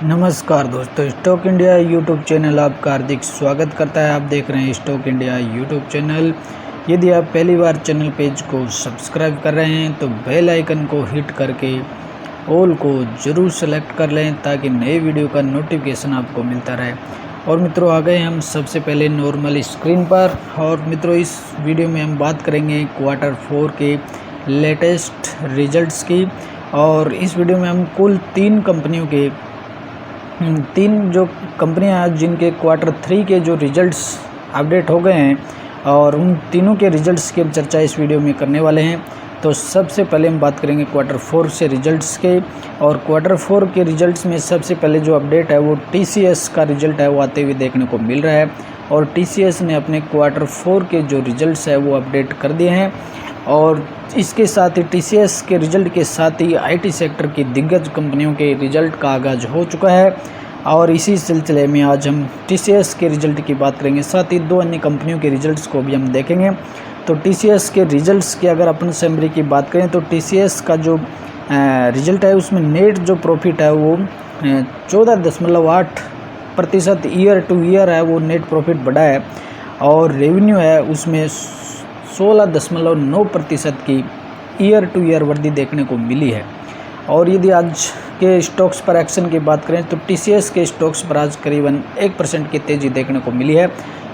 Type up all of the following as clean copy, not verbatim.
नमस्कार दोस्तों, stock India YouTube channel आपका हार्दिक स्वागत करता है। आप देख रहे हैं स्टॉक इंडिया यूट्यूब चैनल। यदि आप पहली बार चैनल पेज को सब्सक्राइब कर रहे हैं तो बेल आइकन को हिट करके ऑल को ज़रूर सेलेक्ट कर लें ताकि नए वीडियो का नोटिफिकेशन आपको मिलता रहे। और मित्रों, आ गए हम सबसे पहले नॉर्मल स्क्रीन पर। और मित्रों, इस वीडियो में हम बात करेंगे Q4 के लेटेस्ट रिजल्ट्स की। और इस वीडियो में हम कुल तीन जो कंपनियां हैं जिनके Q3 के जो रिजल्ट्स अपडेट हो गए हैं, और उन तीनों के रिजल्ट्स की चर्चा इस वीडियो में करने वाले हैं। तो सबसे पहले हम बात करेंगे Q4 से रिजल्ट्स के। और Q4 के रिजल्ट्स में सबसे पहले जो अपडेट है वो TCS का रिजल्ट है वो आते हुए देखने को मिल रहा है। और TCS ने अपने Q4 के जो रिजल्ट्स है वो अपडेट कर दिए हैं। और इसके साथ ही TCS के रिजल्ट के साथ ही IT सेक्टर की दिग्गज कंपनियों के रिजल्ट का आगाज़ हो चुका है। और इसी सिलसिले में आज हम TCS के रिजल्ट की बात करेंगे, साथ ही दो अन्य कंपनियों के रिजल्ट्स को भी हम देखेंगे। तो TCS के रिजल्ट्स की अगर अपन समरी की बात करें तो TCS का जो रिजल्ट है उसमें नेट जो प्रॉफिट है वो 14.8% ईयर टू ईयर है, वो नेट प्रॉफिट बढ़ा है। और रेवेन्यू है उसमें 16.9% की ईयर टू ईयर वृद्धि देखने को मिली है। और यदि आज के स्टॉक्स पर एक्शन की बात करें तो TCS के स्टॉक्स पर आज करीबन 1% की तेज़ी देखने को मिली है।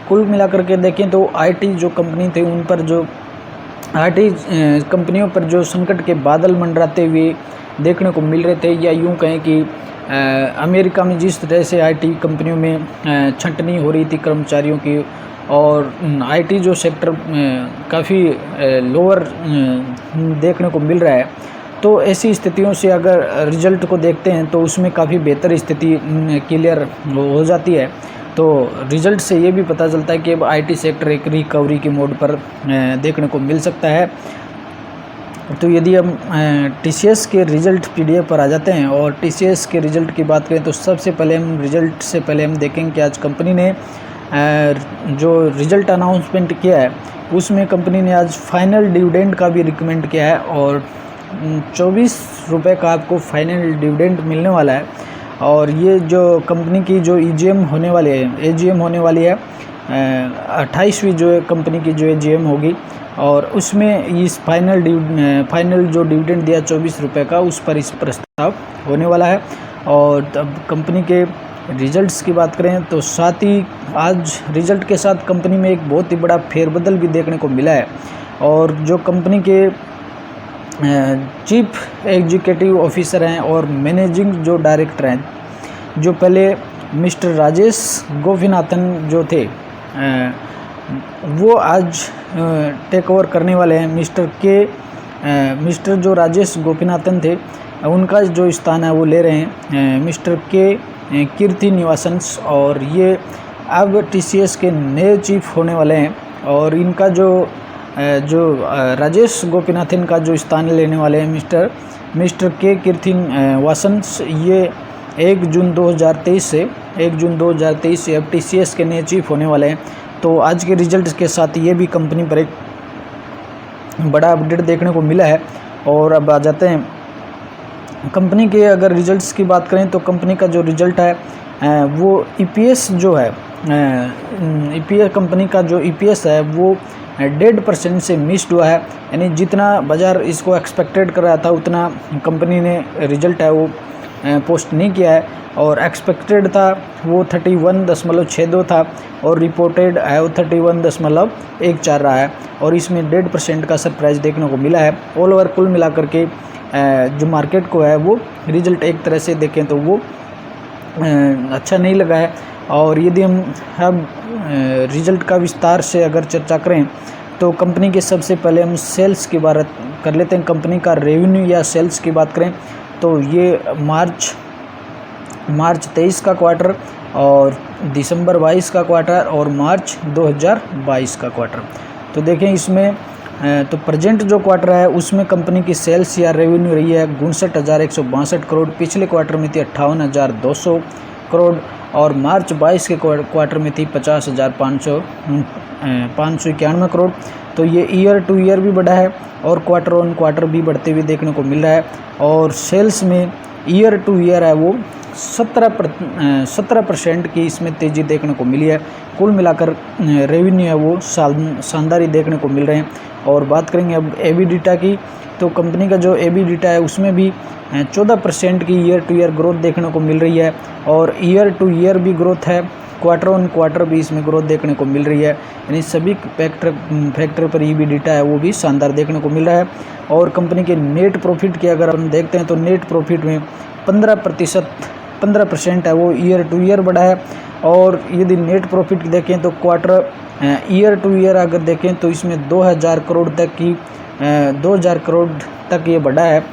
कुल मिलाकर के देखें तो IT जो कंपनी थे उन पर जो IT कंपनियों पर जो संकट के बादल मंडराते हुए देखने को मिल रहे थे, या यूँ कहें कि अमेरिका में जिस तरह से IT कंपनियों में छंटनी हो रही थी कर्मचारियों की, और IT जो सेक्टर काफ़ी लोअर देखने को मिल रहा है, तो ऐसी स्थितियों से अगर रिजल्ट को देखते हैं तो उसमें काफ़ी बेहतर स्थिति क्लियर हो जाती है। तो रिजल्ट से ये भी पता चलता है कि अब IT सेक्टर एक रिकवरी के मोड पर देखने को मिल सकता है। तो यदि हम TCS के रिजल्ट PDF पर आ जाते हैं और TCS के रिजल्ट की बात करें तो सबसे पहले हम रिजल्ट से पहले हम देखेंगे कि आज कंपनी ने जो रिजल्ट अनाउंसमेंट किया है उसमें कंपनी ने आज फाइनल डिविडेंड का भी रिकमेंड किया है। और 24 रुपये का आपको फाइनल डिविडेंड मिलने वाला है। और ये जो कंपनी की जो AGM होने वाली है 28वीं जो कंपनी की जो AGM होगी, और उसमें इस फाइनल जो डिविडेंड दिया 24 रुपये का, उस पर इस प्रस्ताव होने वाला है। और अब कंपनी के रिजल्ट्स की बात करें तो साथ ही आज रिजल्ट के साथ कंपनी में एक बहुत ही बड़ा फेरबदल भी देखने को मिला है। और जो कंपनी के चीफ एग्जीक्यूटिव ऑफिसर हैं और मैनेजिंग जो डायरेक्टर हैं, जो पहले मिस्टर राजेश गोपीनाथन जो थे वो आज टेक ओवर करने वाले हैं। मिस्टर जो राजेश गोपीनाथन थे उनका जो स्थान है वो ले रहे हैं मिस्टर के कीर्तिनिवासन। और ये अब TCS के नए चीफ होने वाले हैं। और इनका जो राजेश गोपीनाथन का जो स्थान लेने वाले हैं मिस्टर के कीर्तिनिवासन, ये 1 जून 2023 से अब TCS के नए चीफ होने वाले हैं। तो आज के रिजल्ट के साथ ये भी कंपनी पर एक बड़ा अपडेट देखने को मिला है। और अब आ जाते हैं कंपनी के अगर रिजल्ट्स की बात करें तो कंपनी का जो रिजल्ट है वो EPS जो है कंपनी का जो EPS है वो 1.5% से मिस्ड हुआ है। यानी जितना बाज़ार इसको एक्सपेक्टेड कर रहा था उतना कंपनी ने रिजल्ट है वो पोस्ट नहीं किया है। और एक्सपेक्टेड था वो 31.62 था, और रिपोर्टेड है वो 31.14 रहा है। और इसमें 1.5% का सरप्राइज देखने को मिला है। ऑल ओवर कुल मिलाकर के जो मार्केट को है वो रिजल्ट एक तरह से देखें तो वो अच्छा नहीं लगा है। और यदि हम अब रिजल्ट का विस्तार से अगर चर्चा करें तो कंपनी के सबसे पहले हम सेल्स की बात कर लेते हैं। कंपनी का रेवेन्यू या सेल्स की बात करें तो ये मार्च 23 का क्वार्टर, और दिसंबर 22 का क्वार्टर, और मार्च 2022 का क्वार्टर। तो देखें इसमें तो प्रेजेंट जो क्वार्टर है उसमें कंपनी की सेल्स या रेवेन्यू रही है 59,162 करोड़। पिछले क्वार्टर में थी 58,200 करोड़। और मार्च 22 के क्वार्टर में थी 50,591 करोड़। तो ये ईयर टू ईयर भी बढ़ा है और क्वार्टर ऑन क्वार्टर भी बढ़ते हुए देखने को मिल रहा है। और सेल्स में ईयर टू ईयर है वो 17% की इसमें तेज़ी देखने को मिली है। कुल मिलाकर रेवेन्यू है वो शानदार ही देखने को मिल रहे हैं। और बात करेंगे अब एबिडिटा की, तो कंपनी का जो एबिडिटा है उसमें भी 14% की ईयर टू ईयर ग्रोथ देखने को मिल रही है। और ईयर टू ईयर भी ग्रोथ है, क्वार्टर ऑन क्वार्टर भी इसमें ग्रोथ देखने को मिल रही है। यानी सभी फैक्टर पर एबिडिटा है वो भी शानदार देखने को मिल रहा है। और कंपनी के नेट प्रॉफिट की अगर हम देखते हैं तो नेट प्रॉफिट में 15% है वो ईयर टू ईयर बढ़ा है। और यदि नेट प्रॉफिट देखें तो क्वार्टर ईयर टू ईयर अगर देखें तो इसमें 2000 करोड़ तक ये बढ़ा है,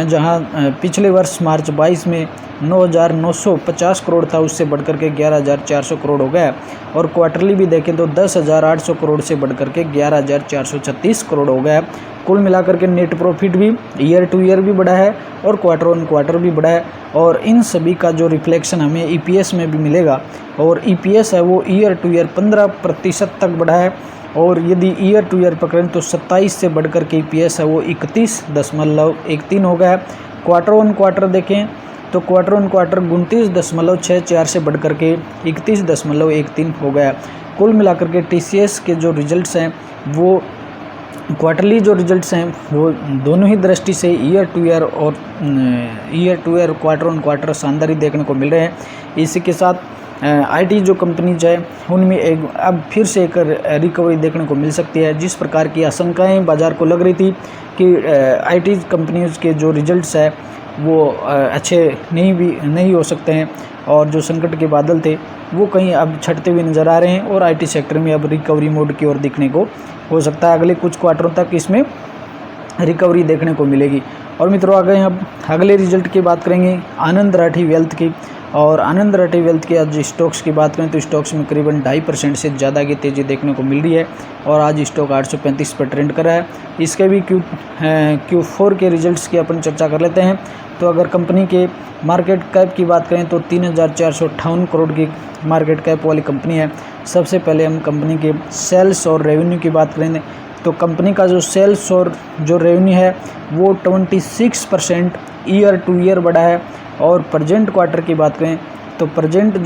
जहां पिछले वर्ष मार्च 22 में 9,950 करोड़ था, उससे बढ़कर के 11,400 करोड़ हो गया। और क्वार्टरली भी देखें तो 10,800 करोड़ से बढ़कर के 11,436 करोड़ हो गया। कुल मिलाकर के नेट प्रॉफिट भी ईयर टू ईयर भी बढ़ा है और क्वार्टर ऑन क्वार्टर भी बढ़ा है। और इन सभी का जो रिफ्लेक्शन हमें ईपीएस में भी मिलेगा। और ईपीएस है वो ईयर टू ईयर 15% तक बढ़ा है। और यदि ईयर टू ईयर पकड़ें तो 27 से बढ़कर के ईपीएस है वो 31.13 हो गया है। क्वार्टर ऑन क्वार्टर देखें तो क्वार्टर ऑन क्वार्टर 29.64 से बढ़कर के 31.13 हो गया। कुल मिलाकर के टीसीएस के जो रिजल्ट्स हैं वो क्वार्टरली जो रिजल्ट्स हैं वो दोनों ही दृष्टि से year to year quarter on quarter शानदार ही देखने को मिल रहे हैं। इसी के साथ आईटी जो कंपनीज है उनमें अब फिर से एक रिकवरी देखने को मिल सकती है। जिस प्रकार की आशंकाएं बाज़ार को लग रही थी कि आईटी कंपनीज के जो रिजल्ट्स है वो अच्छे नहीं हो सकते हैं, और जो संकट के बादल थे वो कहीं अब छटते हुए नज़र आ रहे हैं। और आईटी सेक्टर में अब रिकवरी मोड की ओर दिखने को हो सकता है। अगले कुछ क्वार्टरों तक इसमें रिकवरी देखने को मिलेगी। और मित्रों आगे अब अगले रिजल्ट की बात करेंगे आनंद राठी वेल्थ की। और आनंद राठी वेल्थ के आज स्टॉक्स की बात करें तो स्टॉक्स में करीबन 2.5% से ज़्यादा की तेज़ी देखने को मिल रही है। और आज स्टॉक 835 पर ट्रेंड कर रहा है। इसके भी Q4 के रिजल्ट्स की अपन चर्चा कर लेते हैं। तो अगर कंपनी के मार्केट कैप की बात करें तो 3,458 करोड़ की मार्केट कैप वाली कंपनी है। सबसे पहले हम कंपनी के सेल्स और रेवेन्यू की बात करेंगे तो कंपनी का जो सेल्स और जो रेवेन्यू है वो 26% ईयर टू ईयर बढ़ा है। और प्रेजेंट क्वार्टर की बात करें तो प्रेजेंट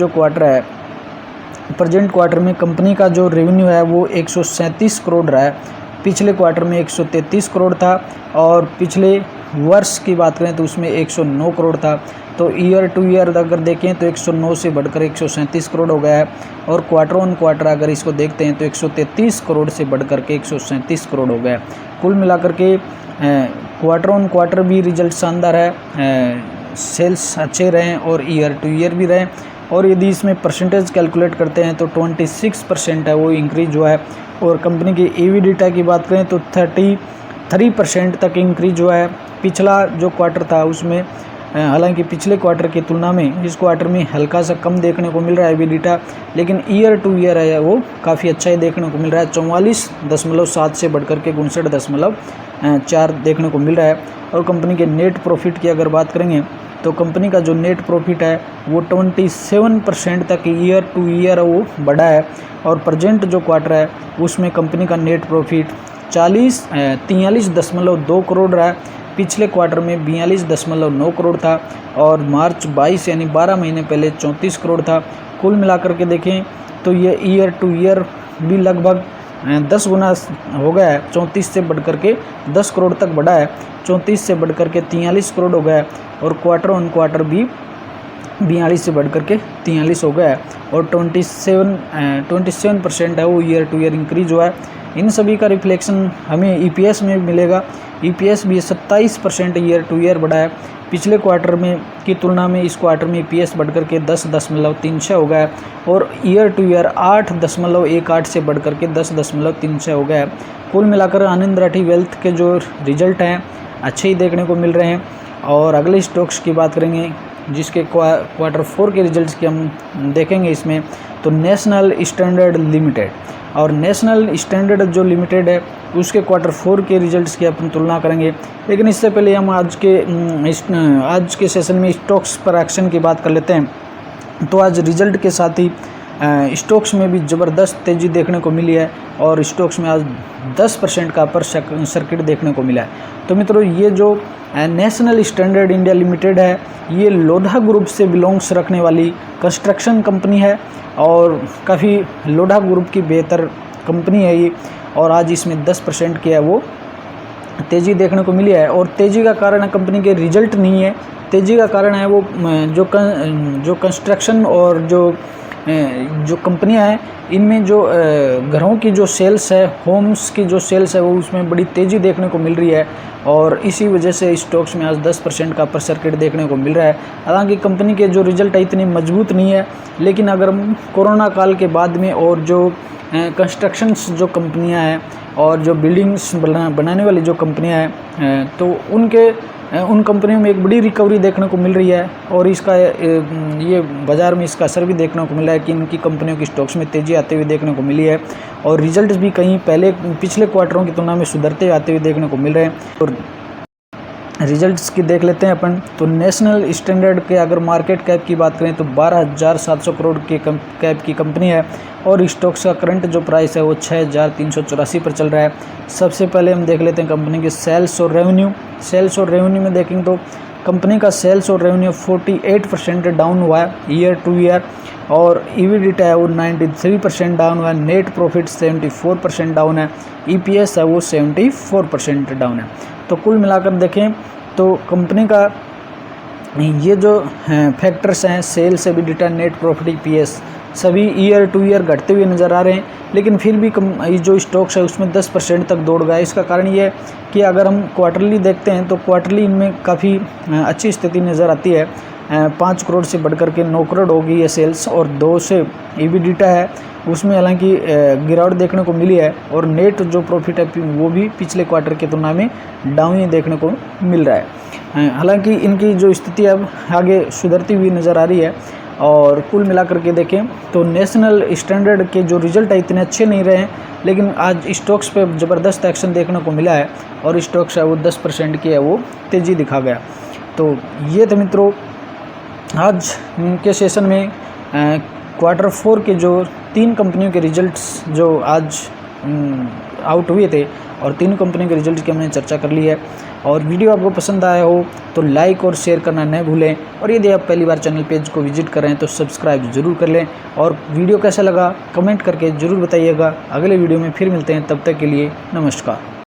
क्वार्टर में कंपनी का जो रेवेन्यू है वो 137 करोड़ रहा है। पिछले क्वार्टर में 133 करोड़ था। और पिछले वर्ष की बात करें तो उसमें 109 करोड़ था। तो ईयर टू ईयर अगर देखें तो 109 से बढ़कर 137 करोड़ हो गया है। और क्वार्टर ऑन क्वार्टर अगर इसको देखते हैं तो 133 करोड़ से बढ़कर के 137 करोड़ हो गया। कुल मिलाकर के क्वार्टर ऑन क्वार्टर भी रिजल्ट शानदार है, सेल्स अच्छे रहें और ईयर टू ईयर भी रहें। और यदि इसमें परसेंटेज कैलकुलेट करते हैं तो 26% है वो इंक्रीज हुआ है। और कंपनी की एबिडिटा की बात करें तो 33% तक इंक्रीज हुआ है। पिछला जो क्वार्टर था उसमें हालांकि पिछले क्वार्टर की तुलना में इस क्वार्टर में हल्का सा कम देखने को मिल रहा है एबिडिटा, लेकिन ईयर टू ईयर है वो काफ़ी अच्छा ही देखने को मिल रहा है। 44.7 से बढ़कर के 59.4 देखने को मिल रहा है। और कंपनी के नेट प्रॉफिट की अगर बात करेंगे तो कंपनी का जो नेट प्रॉफिट है वो 27% तक ईयर टू ईयर वो बढ़ा है। और प्रेजेंट जो क्वार्टर है उसमें कंपनी का नेट प्रॉफिट 43.2 करोड़ रहा है। पिछले क्वार्टर में 42.9 करोड़ था। और मार्च 22 यानी 12 महीने पहले 34 करोड़ था। कुल मिलाकर के देखें तो ये ईयर टू ईयर भी लगभग 10 गुना हो गया है। 34 से बढ़कर के 10 करोड़ तक बढ़ा है। 34 से बढ़कर के 43 करोड़ हो गया है। और क्वार्टर ऑन क्वार्टर भी 42 से बढ़कर के 43 हो गया है। और 27% है वो ईयर टू ईयर इंक्रीज हुआ है। इन सभी का रिफ्लेक्शन हमें ईपीएस में मिलेगा। ईपीएस भी 27% ईयर टू ईयर बढ़ा है। पिछले क्वार्टर में की तुलना में इस क्वार्टर में ईपीएस बढ़कर के 10.36 हो गया है। और ईयर टू ईयर 8.18 से बढ़कर के 10.36 हो गया है। कुल मिलाकर आनंद राठी वेल्थ के जो रिजल्ट हैं अच्छे ही देखने को मिल रहे हैं। और अगले स्टॉक्स की बात करेंगे जिसके क्वार्टर 4 के रिजल्ट्स की हम देखेंगे इसमें तो नेशनल स्टैंडर्ड लिमिटेड। और नेशनल स्टैंडर्ड जो लिमिटेड है उसके क्वार्टर 4 के रिजल्ट्स की अपन तुलना करेंगे। लेकिन इससे पहले हम आज के सेशन में स्टॉक्स पर एक्शन की बात कर लेते हैं। तो आज रिजल्ट के साथ ही स्टॉक्स में भी ज़बरदस्त तेज़ी देखने को मिली है। और स्टॉक्स में आज 10% का अपर सर्किट देखने को मिला है। तो मित्रों ये जो नेशनल स्टैंडर्ड इंडिया लिमिटेड है। ये लोधा ग्रुप से बिलोंग्स रखने वाली कंस्ट्रक्शन कंपनी है और काफ़ी लोधा ग्रुप की बेहतर कंपनी है ये, और आज इसमें 10% की है वो तेज़ी देखने को मिली है। और तेज़ी का कारण कंपनी के रिजल्ट नहीं है, तेज़ी का कारण है वो जो कंस्ट्रक्शन और जो कंपनियां हैं इनमें जो घरों की जो सेल्स है, होम्स की जो सेल्स है वो उसमें बड़ी तेज़ी देखने को मिल रही है और इसी वजह से स्टॉक्स में आज 10% का अपर सर्किट देखने को मिल रहा है। हालांकि कंपनी के जो रिजल्ट है इतनी मजबूत नहीं है, लेकिन अगर हम कोरोना काल के बाद में और जो कंस्ट्रक्शंस जो कंपनियां हैं और जो बिल्डिंग्स बनाने वाली जो कंपनियां हैं तो उन कंपनियों में एक बड़ी रिकवरी देखने को मिल रही है और इसका ये बाज़ार में इसका असर भी देखने को मिला है कि इनकी कंपनियों की स्टॉक्स में तेज़ी आते हुए देखने को मिली है और रिजल्ट्स भी कहीं पिछले क्वार्टरों की तुलना में सुधरते आते हुए देखने को मिल रहे हैं। और रिजल्ट्स की देख लेते हैं अपन। तो नेशनल स्टैंडर्ड के अगर मार्केट कैप की बात करें तो 12,700 करोड़ के कैप की कंपनी है और स्टॉक्स का करंट जो प्राइस है वो 6,384 पर चल रहा है। सबसे पहले हम देख लेते हैं कंपनी के सेल्स और रेवेन्यू में देखेंगे तो कंपनी का सेल्स और रेवेन्यू 48% डाउन हुआ है ईयर टू ईयर और EBITDA है वो 93% डाउन हुआ है, नेट प्रॉफिट 74% डाउन है, EPS है वो 74% डाउन है। तो कुल मिलाकर देखें तो कंपनी का ये जो फैक्टर्स हैं sales, EBITDA, net profit, EPS सभी ईयर टू ईयर घटते हुए नज़र आ रहे हैं, लेकिन फिर भी ये जो स्टॉक्स है उसमें 10% तक दौड़ गया। इसका कारण ये है कि अगर हम क्वार्टरली देखते हैं तो क्वार्टरली इनमें काफ़ी अच्छी स्थिति नज़र आती है। 5 करोड़ से बढ़कर के 9 करोड़ हो गई है सेल्स और 2 से EBITDA है उसमें हालांकि गिरावट देखने को मिली है और नेट जो प्रॉफिट है वो भी पिछले क्वार्टर की तुलना में डाउन ही देखने को मिल रहा है। हालांकि इनकी जो स्थिति अब आगे सुधरती हुई नज़र आ रही है और कुल मिलाकर के देखें तो नेशनल स्टैंडर्ड के जो रिजल्ट है इतने अच्छे नहीं रहे हैं, लेकिन आज स्टॉक्स पे ज़बरदस्त एक्शन देखने को मिला है और स्टॉक्स है वो 10% की है वो तेज़ी दिखा गया। तो ये थे मित्रों आज के सेशन में क्वार्टर 4 के जो 3 कंपनियों के रिजल्ट्स जो आज आउट हुए थे और 3 कंपनियों के रिजल्ट की हमने चर्चा कर ली है। और वीडियो आपको पसंद आया हो तो लाइक और शेयर करना न भूलें और यदि आप पहली बार चैनल पेज को विजिट करें तो सब्सक्राइब ज़रूर कर लें और वीडियो कैसा लगा कमेंट करके ज़रूर बताइएगा। अगले वीडियो में फिर मिलते हैं, तब तक के लिए नमस्कार।